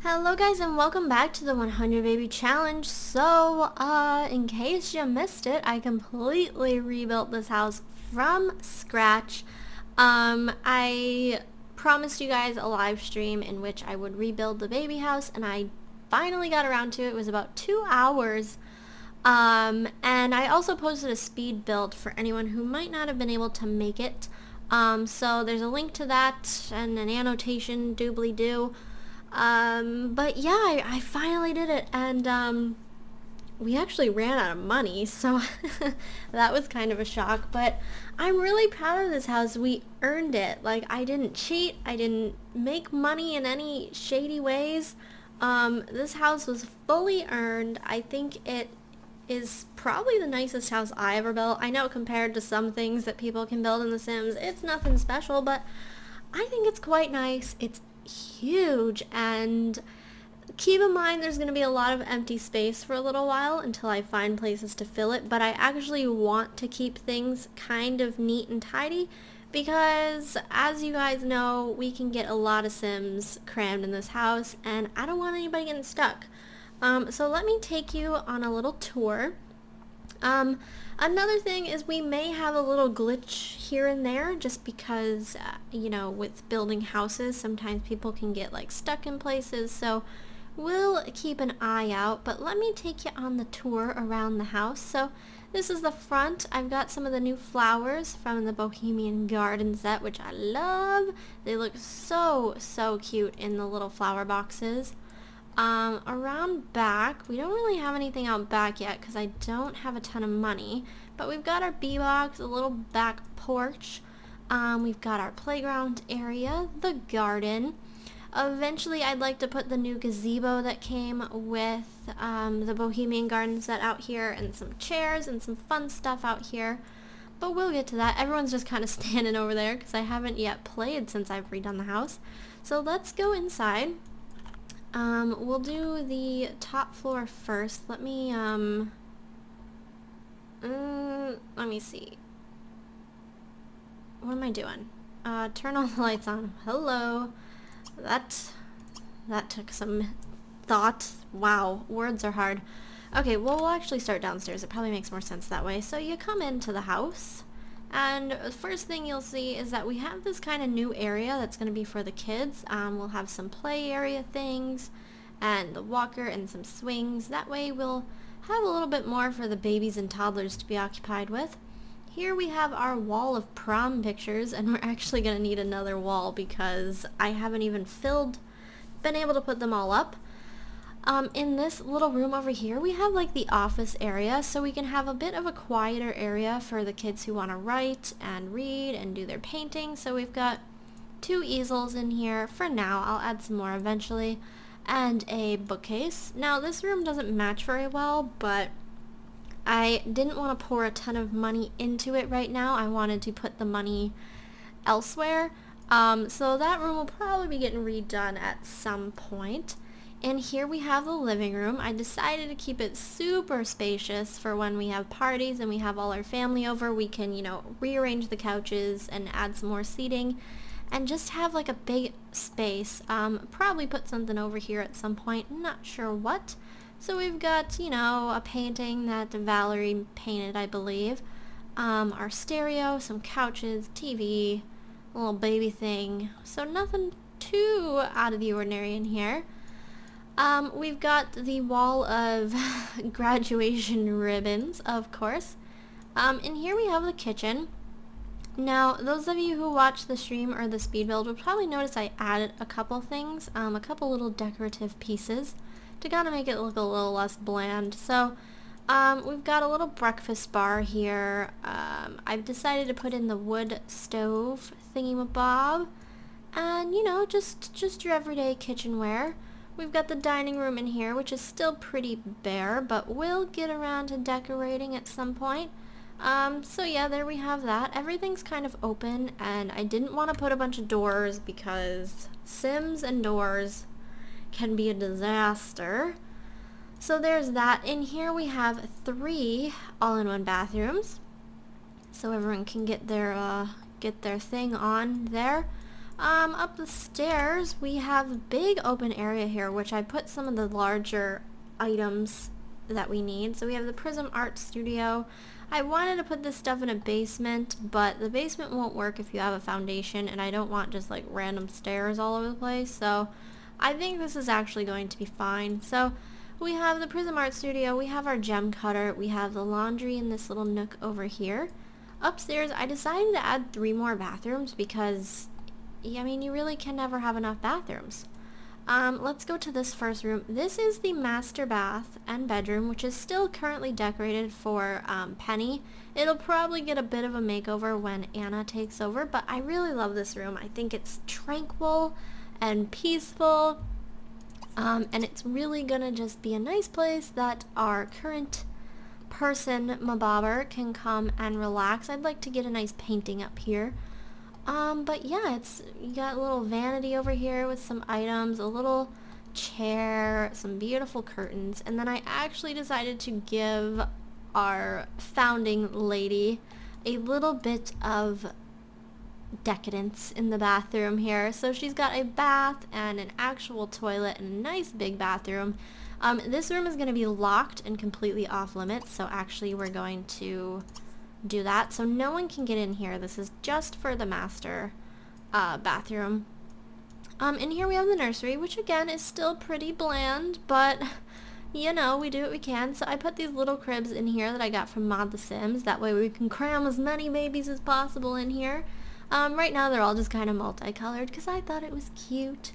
Hello guys and welcome back to the 100 Baby Challenge. So, in case you missed it, I completely rebuilt this house from scratch. I promised you guys a live stream in which I would rebuild the baby house, and I finally got around to it. It was about 2 hours. And I also posted a speed build for anyone who might not have been able to make it. So there's a link to that and an annotation, doobly-doo. But yeah, I finally did it, and we actually ran out of money, so that was kind of a shock, but I'm really proud of this house. We earned it. Like, I didn't cheat, I didn't make money in any shady ways. This house was fully earned. I think it is probably the nicest house I ever built. I know compared to some things that people can build in The Sims, it's nothing special, but I think it's quite nice. It's huge, and keep in mind there's going to be a lot of empty space for a little while until I find places to fill it, but I actually want to keep things kind of neat and tidy because, as you guys know, we can get a lot of Sims crammed in this house, and I don't want anybody getting stuck. So let me take you on a little tour. Another thing is we may have a little glitch here and there just because, you know, with building houses, sometimes people can get like stuck in places, so we'll keep an eye out. But let me take you on the tour around the house. So this is the front. I've got some of the new flowers from the Bohemian Garden set, which I love. They look so cute in the little flower boxes. Around back, we don't really have anything out back yet because I don't have a ton of money, but we've got our bee box, a little back porch, we've got our playground area, the garden. Eventually I'd like to put the new gazebo that came with the Bohemian Garden set out here, and some chairs and some fun stuff out here, but we'll get to that. Everyone's just kind of standing over there because I haven't yet played since I've redone the house. So let's go inside. We'll do the top floor first. Let me see. What am I doing? Turn all the lights on. Hello. That took some thought. Wow, words are hard. Okay, well, we'll actually start downstairs. It probably makes more sense that way. So you come into the house, and the first thing you'll see is that we have this kind of new area that's going to be for the kids. We'll have some play area things and the walker and some swings. That way we'll have a little bit more for the babies and toddlers to be occupied with. Here we have our wall of prom pictures, and we're actually going to need another wall because I haven't even been able to put them all up. In this little room over here, we have like the office area, so we can have a bit of a quieter area for the kids who want to write and read and do their painting. So we've got 2 easels in here for now. I'll add some more eventually, and a bookcase. Now this room doesn't match very well, but I didn't want to pour a ton of money into it right now. I wanted to put the money elsewhere. So that room will probably be getting redone at some point. And here we have the living room. I decided to keep it super spacious for when we have parties and we have all our family over. We can, you know, rearrange the couches and add some more seating and just have like a big space. Probably put something over here at some point, not sure what. So we've got, you know, a painting that Valerie painted, I believe. Our stereo, some couches, TV, a little baby thing. So nothing too out of the ordinary in here. We've got the wall of graduation ribbons, of course. And here we have the kitchen. Now, those of you who watch the stream or the speed build will probably notice I added a couple things, a couple little decorative pieces to kind of make it look a little less bland. So, we've got a little breakfast bar here. I've decided to put in the wood stove thingy-mabob, and, you know, just your everyday kitchenware. We've got the dining room in here, which is still pretty bare, but we'll get around to decorating at some point. So yeah, there we have that. Everything's kind of open, and I didn't want to put a bunch of doors because Sims and doors can be a disaster. So there's that. In here we have 3 all-in-one bathrooms, so everyone can get their thing on there. Up the stairs, we have a big open area here, which I put some of the larger items that we need. So we have the Prism Art Studio. I wanted to put this stuff in a basement, but the basement won't work if you have a foundation, and I don't want just like random stairs all over the place. So I think this is actually going to be fine. So we have the Prism Art Studio, we have our gem cutter, we have the laundry in this little nook over here. Upstairs, I decided to add 3 more bathrooms because, I mean, you really can never have enough bathrooms. Let's go to this first room. This is the master bath and bedroom, which is still currently decorated for Penny. It'll probably get a bit of a makeover when Anna takes over, but I really love this room. I think it's tranquil and peaceful, and it's really gonna just be a nice place that our current person, Mabobber, can come and relax. I'd like to get a nice painting up here. But yeah, you got a little vanity over here with some items, a little chair, some beautiful curtains, and then I actually decided to give our founding lady a little bit of decadence in the bathroom here. So she's got a bath and an actual toilet and a nice big bathroom. This room is going to be locked and completely off limits, so actually we're going to do that so no one can get in here. This is just for the master bathroom. In here we have the nursery, which again is still pretty bland, but you know, we do what we can. So I put these little cribs in here that I got from Mod the Sims. That way we can cram as many babies as possible in here. Right now they're all just kind of multicolored because I thought it was cute.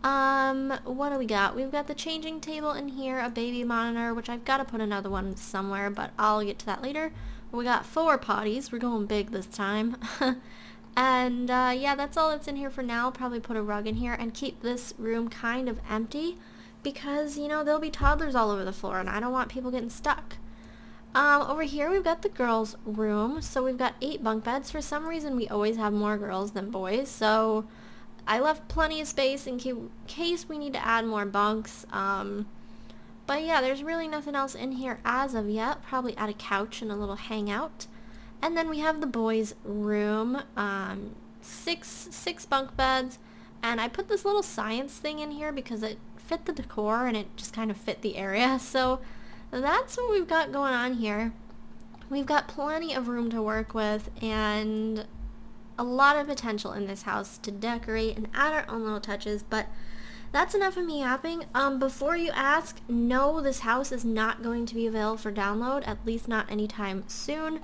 What do we got? We've got the changing table in here, a baby monitor, which I've got to put another one somewhere, but I'll get to that later. We got 4 potties. We're going big this time. And yeah, that's all that's in here for now. I'll probably put a rug in here and keep this room kind of empty because, you know, there'll be toddlers all over the floor and I don't want people getting stuck. Over here we've got the girls' room. So we've got 8 bunk beds. For some reason we always have more girls than boys, so I left plenty of space in case we need to add more bunks. But yeah, there's really nothing else in here as of yet. Probably add a couch and a little hangout. And then we have the boys' room. 6 bunk beds. And I put this little science thing in here because it fit the decor and it just kind of fit the area. So that's what we've got going on here. We've got plenty of room to work with and a lot of potential in this house to decorate and add our own little touches, but that's enough of me yapping. Before you ask, no, this house is not going to be available for download, at least not anytime soon,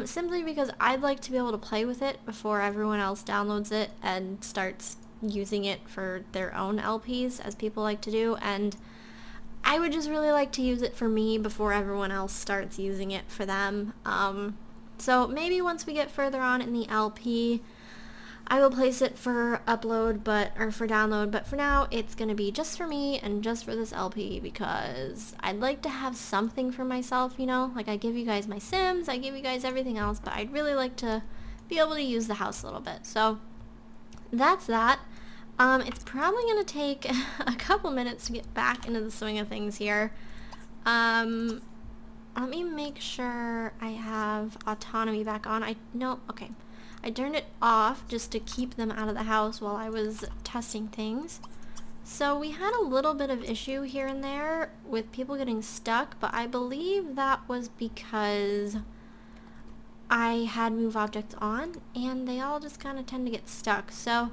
simply because I'd like to be able to play with it before everyone else downloads it and starts using it for their own LPs, as people like to do, and I would just really like to use it for me before everyone else starts using it for them. So maybe once we get further on in the LP, I will place it for upload, or for download, but for now it's gonna be just for me and just for this LP because I'd like to have something for myself, you know? Like I give you guys my Sims, I give you guys everything else, but I'd really like to be able to use the house a little bit. So that's that. It's probably gonna take a couple minutes to get back into the swing of things here. Let me make sure I have autonomy back on. Okay. I turned it off just to keep them out of the house while I was testing things. So we had a little bit of issue here and there with people getting stuck, but I believe that was because I had move objects on and they all just kind of tend to get stuck. So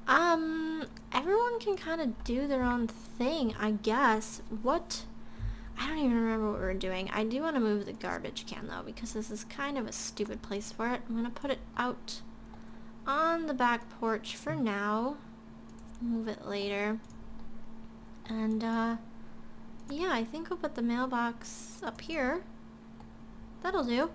everyone can kind of do their own thing, I guess. I don't even remember what we were doing. I do want to move the garbage can though because this is kind of a stupid place for it. I'm going to put it out on the back porch for now. Move it later. And yeah, I think we'll put the mailbox up here. That'll do.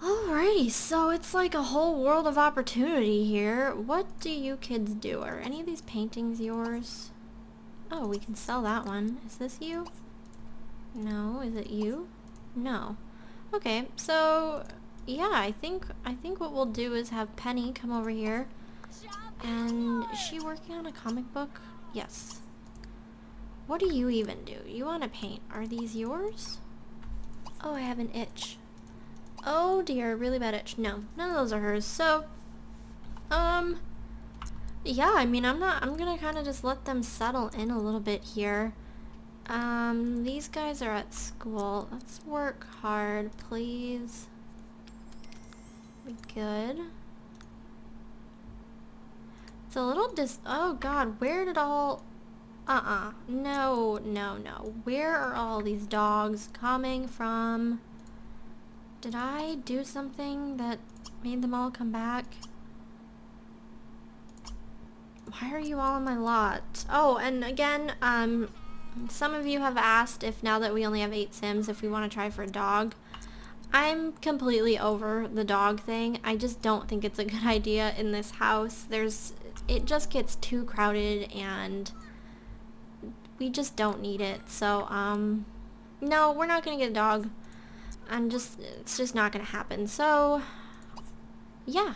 Alrighty, so it's like a whole world of opportunity here. What do you kids do? Are any of these paintings yours? Oh, we can sell that one. Is this you? No. Is it you? No. Okay, so yeah, I think what we'll do is have Penny come over here. And is she working on a comic book? Yes. What do you even do? You want to paint. Are these yours? Oh, I have an itch. Oh dear, really bad itch. No, none of those are hers. So, Yeah, I mean, I'm gonna kind of just let them settle in a little bit here. These guys are at school. Let's work hard, please. Be good. It's a little oh god, where did all... No, no, no. Where are all these dogs coming from? Did I do something that made them all come back? Why are you all on my lot? Oh, and again, some of you have asked if now that we only have 8 Sims, if we want to try for a dog. I'm completely over the dog thing. I just don't think it's a good idea in this house. It just gets too crowded and we just don't need it. So, no, we're not gonna get a dog. It's just not gonna happen. So, yeah.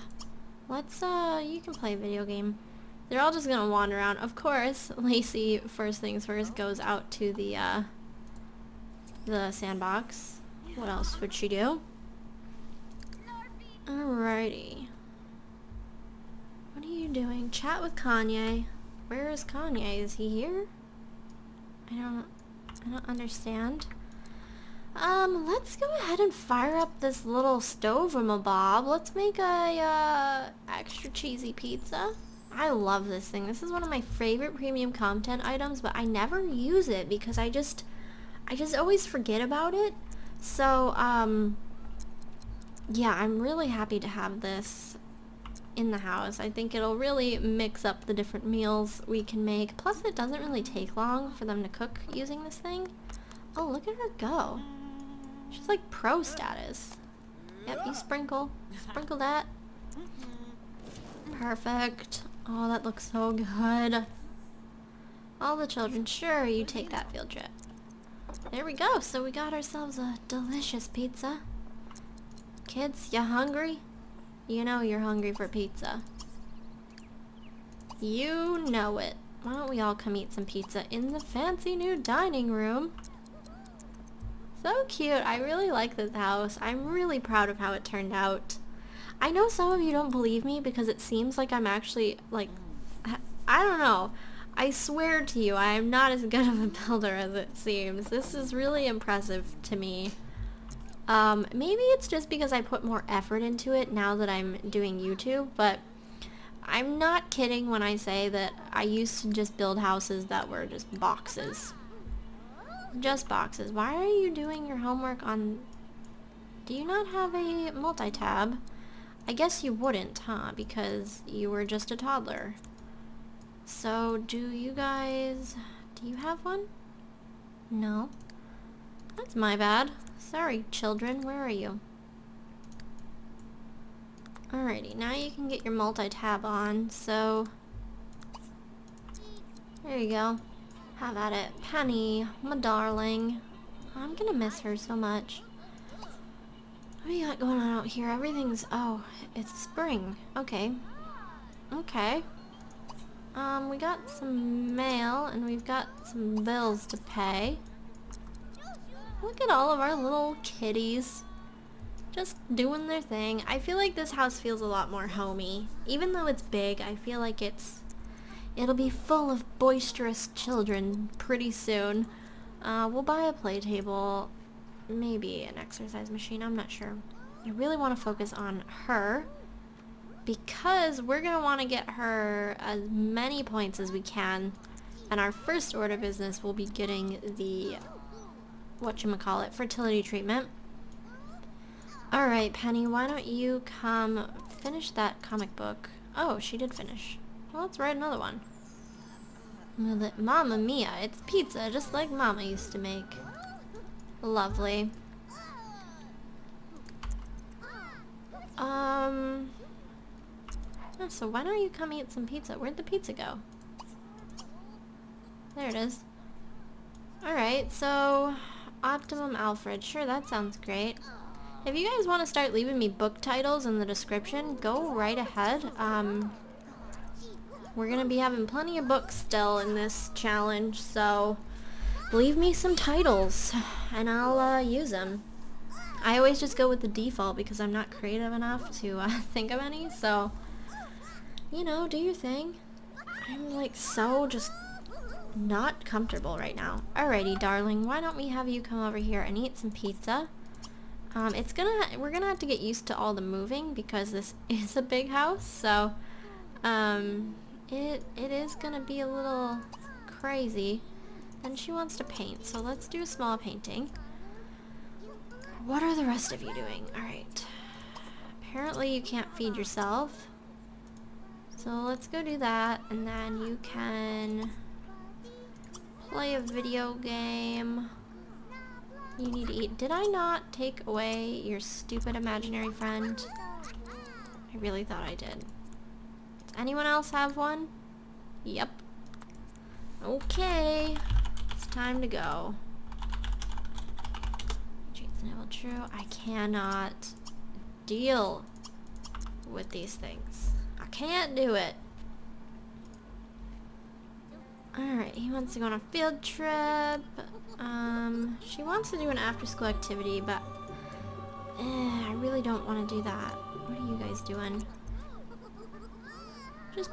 Let's, you can play a video game. They're all just gonna wander around. Of course, Lacey, first things first, goes out to the sandbox. What else would she do? Alrighty. What are you doing? Chat with Kanye. Where is Kanye? Is he here? I don't understand. Let's go ahead and fire up this little stove Bob. Let's make a extra cheesy pizza. I love this thing. This is one of my favorite premium content items, but I never use it because I just always forget about it. So, yeah, I'm really happy to have this in the house. I think it'll really mix up the different meals we can make. Plus, it doesn't really take long for them to cook using this thing. Oh, look at her go. She's like pro status. Yep, you sprinkle that. Perfect. Oh, that looks so good. All the children, sure, you take that field trip. There we go. So we got ourselves a delicious pizza. Kids, you hungry? You know you're hungry for pizza. You know it. Why don't we all come eat some pizza in the fancy new dining room? So cute. I really like this house. I'm really proud of how it turned out. I know some of you don't believe me because it seems like I'm actually, like, I don't know. I swear to you, I am not as good of a builder as it seems. This is really impressive to me. Maybe it's just because I put more effort into it now that I'm doing YouTube, but I'm not kidding when I say that I used to just build houses that were just boxes. Just boxes. Why are you doing your homework on... Do you not have a multi-tab? I guess you wouldn't, huh? Because you were just a toddler. So, do you have one? No. That's my bad. Sorry, children, where are you? Alrighty, now you can get your multi-tab on, so... There you go. Have at it. Penny, my darling. I'm gonna miss her so much. What do you got going on out here? Everything's... Oh, it's spring. Okay. Okay. We got some mail, and we've got some bills to pay. Look at all of our little kitties. Just doing their thing. I feel like this house feels a lot more homey. Even though it's big, I feel like it'll be full of boisterous children pretty soon. We'll buy a play table. Maybe an exercise machine, I'm not sure. I really want to focus on her, because we're going to want to get her as many points as we can, and our first order of business will be getting the, whatchamacallit, fertility treatment. Alright, Penny, why don't you come finish that comic book? Oh, she did finish. Well, let's write another one. Mamma mia, it's pizza, just like Mama used to make. Lovely. So why don't you come eat some pizza? Where'd the pizza go? There it is. Alright, so... Optimum Alfred. Sure, that sounds great. If you guys want to start leaving me book titles in the description, go right ahead. We're gonna be having plenty of books still in this challenge, so... Leave me some titles, and I'll use them. I always just go with the default because I'm not creative enough to think of any, so... you know, do your thing. I'm like so just not comfortable right now. Alrighty, darling, why don't we have you come over here and eat some pizza? We're gonna have to get used to all the moving because this is a big house, so it is gonna be a little crazy. And she wants to paint, so let's do a small painting. What are the rest of you doing? Alright. Apparently you can't feed yourself. So let's go do that, and then you can play a video game. You need to eat. Did I not take away your stupid imaginary friend? I really thought I did. Does anyone else have one? Yep. Okay. It's time to go. True. I cannot deal with these things. I can't do it. Alright, he wants to go on a field trip. She wants to do an after-school activity, but I really don't want to do that. What are you guys doing? Just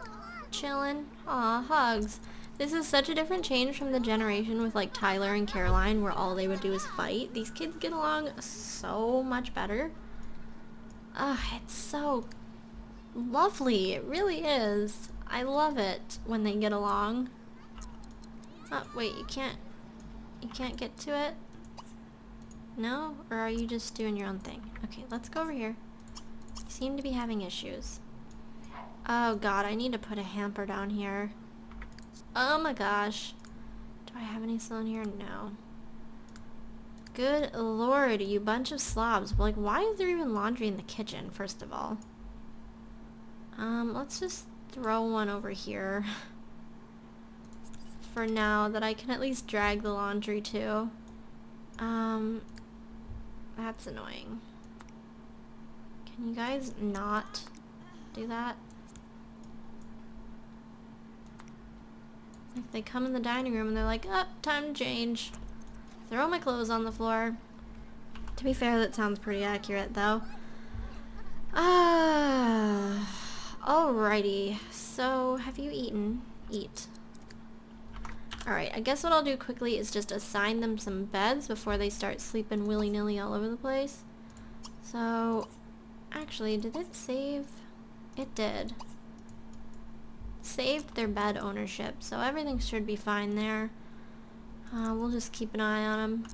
chilling. Aw, hugs. This is such a different change from the generation with like Tyler and Caroline where all they would do is fight. These kids get along so much better. It's so lovely. It really is. I love it when they get along. Oh, wait, you can't get to it? No? Or are you just doing your own thing? Okay, let's go over here. You seem to be having issues. Oh god, I need to put a hamper down here. Oh my gosh. Do I have any still in here? No. Good lord, you bunch of slobs. Like, why is there even laundry in the kitchen, first of all? Let's just throw one over here. For now, that I can at least drag the laundry to. That's annoying. Can you guys not do that? If they come in the dining room and they're like, oh, time to change. Throw my clothes on the floor. To be fair, that sounds pretty accurate, though. Alrighty. So, have you eaten? Eat. Alright, I guess what I'll do quickly is just assign them some beds before they start sleeping willy-nilly all over the place. So, actually, did it save? It did. Saved their bed ownership, so everything should be fine there. We'll just keep an eye on them.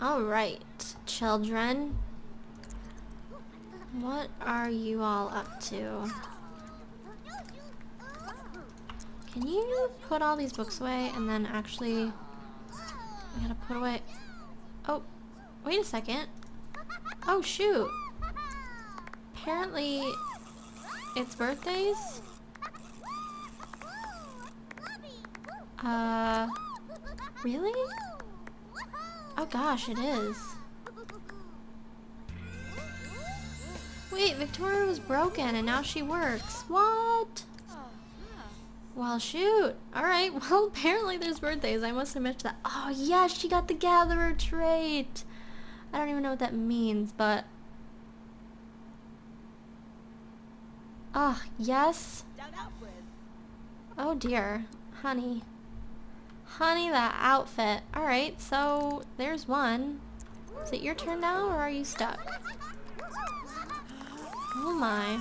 Alright, children. What are you all up to? Can you put all these books away and then actually... I gotta put away... Oh, wait a second. Oh shoot. Apparently... It's birthdays? Really? Oh gosh, it is. Wait, Victoria was broken and now she works. What? Well, shoot. Alright, well, apparently there's birthdays. I must have missed that. Oh, yes, she got the gatherer trait. I don't even know what that means, but... Oh, yes. Oh, dear. Honey. Honey, that outfit. Alright, so there's one. Is it your turn now, or are you stuck? Oh, my.